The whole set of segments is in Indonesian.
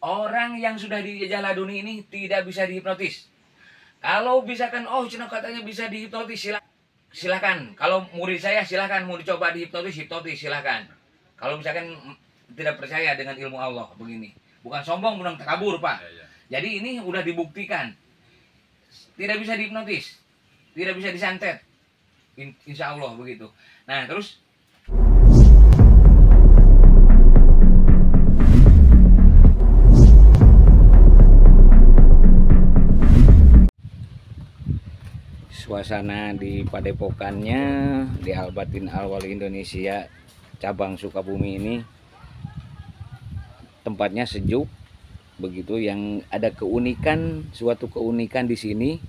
orang yang sudah di Jaladuni ini tidak bisa dihipnotis. Kalau misalkan Cina katanya bisa dihipnotis, silakan. Kalau murid saya silakan mau dicoba dihipnotis, hipnotis silakan. Kalau misalkan tidak percaya dengan ilmu Allah begini, bukan sombong, bukan takabur Pak. Jadi ini udah dibuktikan tidak bisa dihipnotis, tidak bisa disantet, insya Allah begitu. Nah terus suasana di Padepokannya di Al-Batin Al-Wali Indonesia cabang Sukabumi ini tempatnya sejuk begitu, yang ada keunikan, suatu keunikan di sini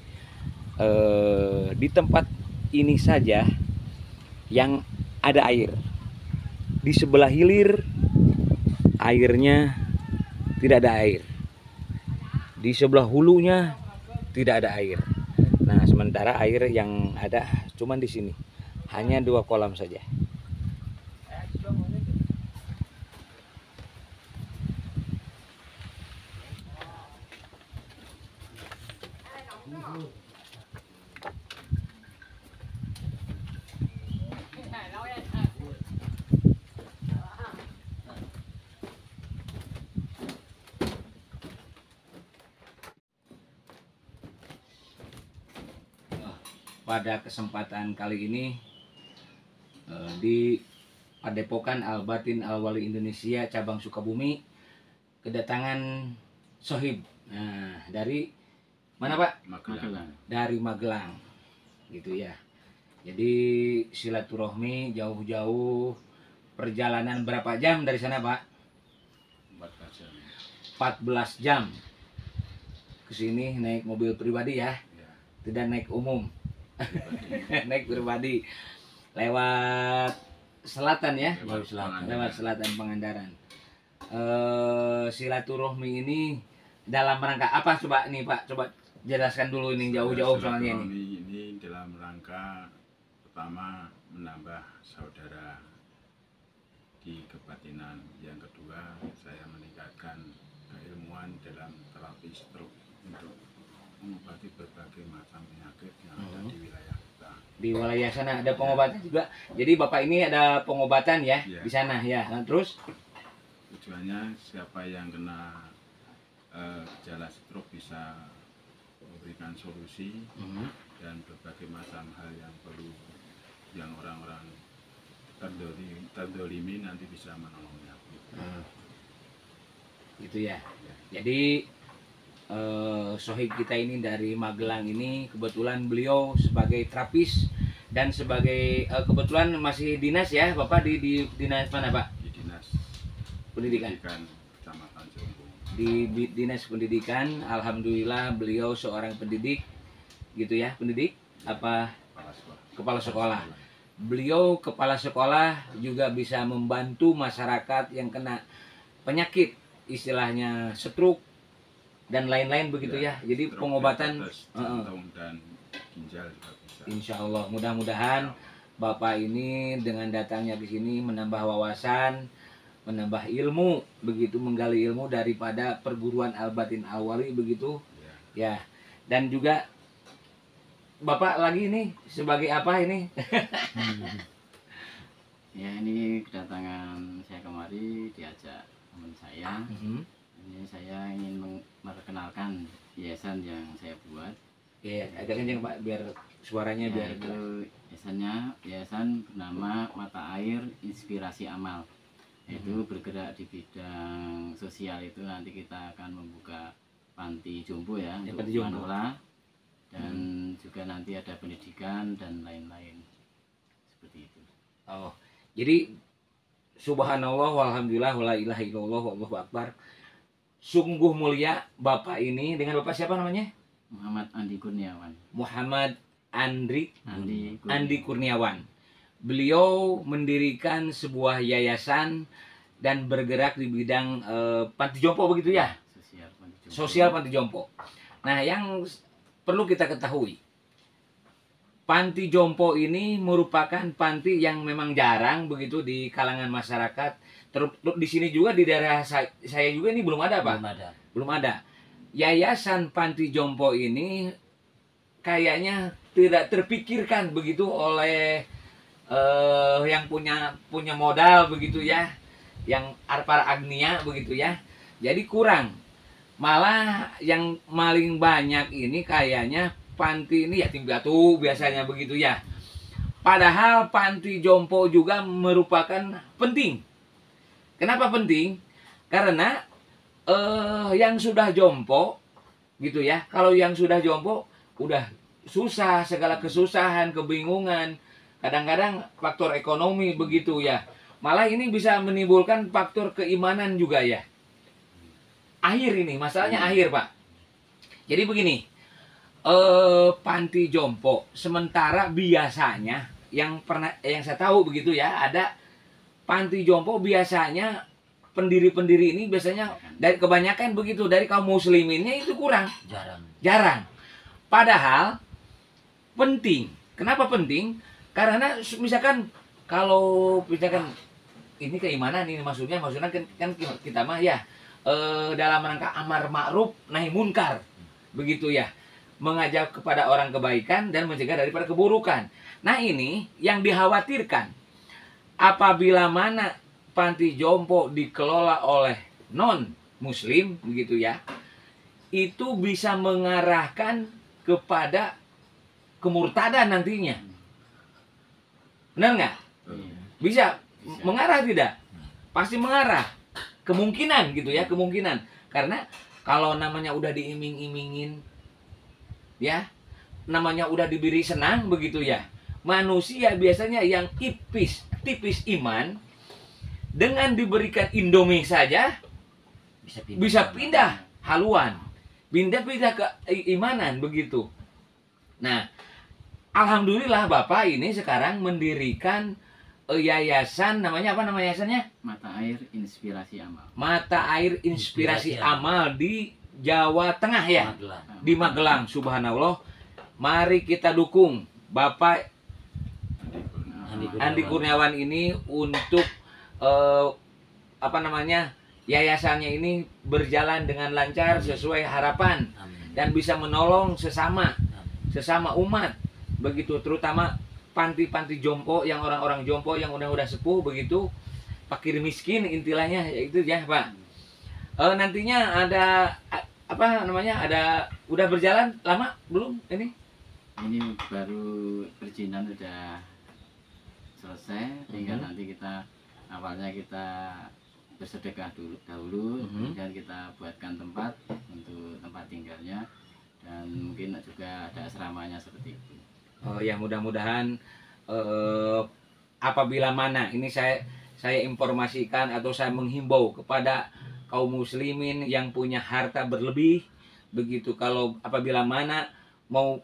di tempat ini saja yang ada air. Di sebelah hilir airnya tidak ada air, di sebelah hulunya tidak ada air. Nah, sementara air yang ada cuma di sini, hanya 2 kolam saja. Pada kesempatan kali ini di Padepokan Al-Batin Al-Wali Indonesia cabang Sukabumi kedatangan sohib. Nah, dari mana Pak? Magelang. Dari Magelang gitu ya. Jadi silaturahmi jauh-jauh, perjalanan berapa jam dari sana Pak? 14 jam ke sini naik mobil pribadi ya, tidak naik umum. Naik pribadi lewat selatan ya, lewat selatan Pangandaran. Silaturahmi ini dalam rangka apa coba nih Pak, coba jelaskan dulu ini jauh-jauh soalnya ini. Ini dalam rangka pertama menambah saudara di kebatinan, yang kedua saya meningkatkan keilmuan dalam terapi stroke untuk mengobati berbagai macam penyakit yang ada di wilayah kita. Di wilayah sana ada pengobatan juga. Jadi Bapak ini ada pengobatan ya, di sana ya. Nah, terus tujuannya siapa yang kena gejala stroke bisa memberikan solusi dan berbagai macam hal yang perlu, yang orang-orang terdolimi nanti bisa menolongnya. Gitu ya. Jadi sohib kita ini dari Magelang ini kebetulan beliau sebagai terapis dan sebagai kebetulan masih dinas ya Bapak di dinas mana Pak? Di dinas pendidikan Kecamatan Jombo. Di dinas pendidikan. Alhamdulillah beliau seorang pendidik gitu ya, pendidik apa? Kepala sekolah. Beliau kepala sekolah juga bisa membantu masyarakat yang kena penyakit istilahnya stroke dan lain-lain begitu ya. Jadi pengobatan dan ginjal juga bisa. Insya Allah mudah-mudahan Bapak ini dengan datangnya di sini menambah wawasan, menambah ilmu begitu, menggali ilmu daripada perguruan Al-Batin Al-Wali begitu ya. Dan juga Bapak lagi ini sebagai apa ini? Ya, ini kedatangan saya kemari diajak teman saya. Ini saya ingin memperkenalkan yayasan yang saya buat. Iya, agak kenceng Pak biar suaranya Ya, biar itu yayasan bernama Mata Air Inspirasi Amal. Itu bergerak di bidang sosial. Itu nanti kita akan membuka panti jompo ya, untuk manula, dan juga nanti ada pendidikan dan lain-lain seperti itu. Oh, jadi subhanallah walhamdulillah wala ilaha illallah wallahu akbar. Sungguh mulia Bapak ini. Dengan Bapak siapa namanya? Muhammad Andi Kurniawan. Muhammad Andi Kurniawan. Kurniawan. Beliau mendirikan sebuah yayasan dan bergerak di bidang panti jompo begitu ya? Sosial panti jompo. Nah, yang perlu kita ketahui, panti jompo ini merupakan panti yang memang jarang begitu di kalangan masyarakat, Di sini juga di daerah saya juga ini belum ada, Pak. Belum ada. Belum ada. Yayasan Panti Jompo ini kayaknya tidak terpikirkan begitu oleh yang punya modal begitu ya, yang para agnia begitu ya. Jadi kurang. Malah yang paling banyak ini kayaknya panti ini yatim piatu biasanya begitu ya. Padahal panti jompo juga merupakan penting. Kenapa penting? Karena yang sudah jompo gitu ya. Kalau yang sudah jompo udah susah, segala kesusahan, kebingungan, kadang-kadang faktor ekonomi begitu ya. Malah ini bisa menimbulkan faktor keimanan juga ya. Akhir ini, masalahnya akhir, Pak. Jadi begini, panti jompo sementara biasanya yang saya tahu begitu ya, ada panti jompo biasanya pendiri-pendiri ini biasanya dari kebanyakan begitu dari kaum musliminnya itu kurang, jarang. Padahal penting. Kenapa penting? Karena misalkan kalau misalkan ini keimanan ini maksudnya kan kita mah ya dalam rangka amar ma'ruf nahi munkar begitu ya, mengajak kepada orang kebaikan dan mencegah daripada keburukan. Nah ini yang dikhawatirkan apabila mana panti jompo dikelola oleh non muslim begitu ya, itu bisa mengarahkan kepada kemurtadan nantinya. Benar nggak? Bisa mengarah tidak? Pasti mengarah. Kemungkinan gitu ya, kemungkinan. Karena kalau namanya udah diiming-imingin ya, namanya udah diberi senang begitu ya. Manusia biasanya yang tipis iman dengan diberikan Indomie saja bisa pindah haluan. Pindah ke imanan begitu. Nah, alhamdulillah Bapak ini sekarang mendirikan yayasan, namanya apa nama yayasannya? Mata Air Inspirasi Amal. Mata Air Inspirasi Amal di Jawa Tengah ya, di Magelang. Subhanallah. Mari kita dukung Bapak Andi Kurniawan ini untuk yayasannya ini berjalan dengan lancar sesuai harapan dan bisa menolong sesama umat begitu, terutama panti-panti jompo yang orang-orang jompo yang udah sepuh begitu, fakir miskin intilahnya itu ya Pak. Nantinya ada udah berjalan lama belum ini? Ini baru perizinan udah selesai, tinggal nanti awalnya kita bersedekah dahulu, kemudian kita buatkan tempat untuk tempat tinggalnya, dan mungkin juga ada asramanya seperti itu. Oh ya, mudah-mudahan apabila mana ini saya informasikan atau saya menghimbau kepada kaum muslimin yang punya harta berlebih begitu, kalau apabila mana mau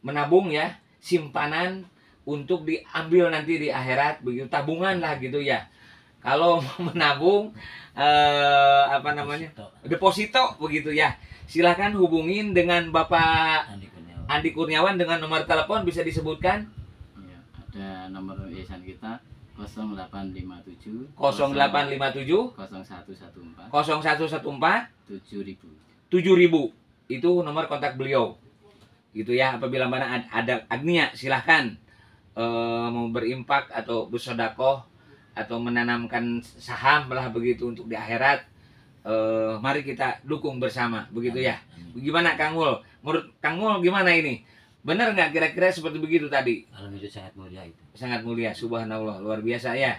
menabung ya, simpanan untuk diambil nanti di akhirat begitu, tabungan lah gitu ya. Kalau menabung deposito begitu ya, silahkan hubungin dengan Bapak Andi Kurniawan dengan nomor telepon bisa disebutkan. Ya, ada nomor yayasan kita 0857 0114 7000 itu nomor kontak beliau gitu ya. Apabila mana ada agnia silahkan mau berimpak atau bersedekah atau menanamkan saham lah begitu untuk di akhirat, mari kita dukung bersama begitu ya. Gimana Kang Mul? Menurut Kang Mul gimana ini? Benar nggak kira-kira seperti begitu tadi? Alhamdulillah sangat mulia itu. Sangat mulia, subhanallah, luar biasa ya.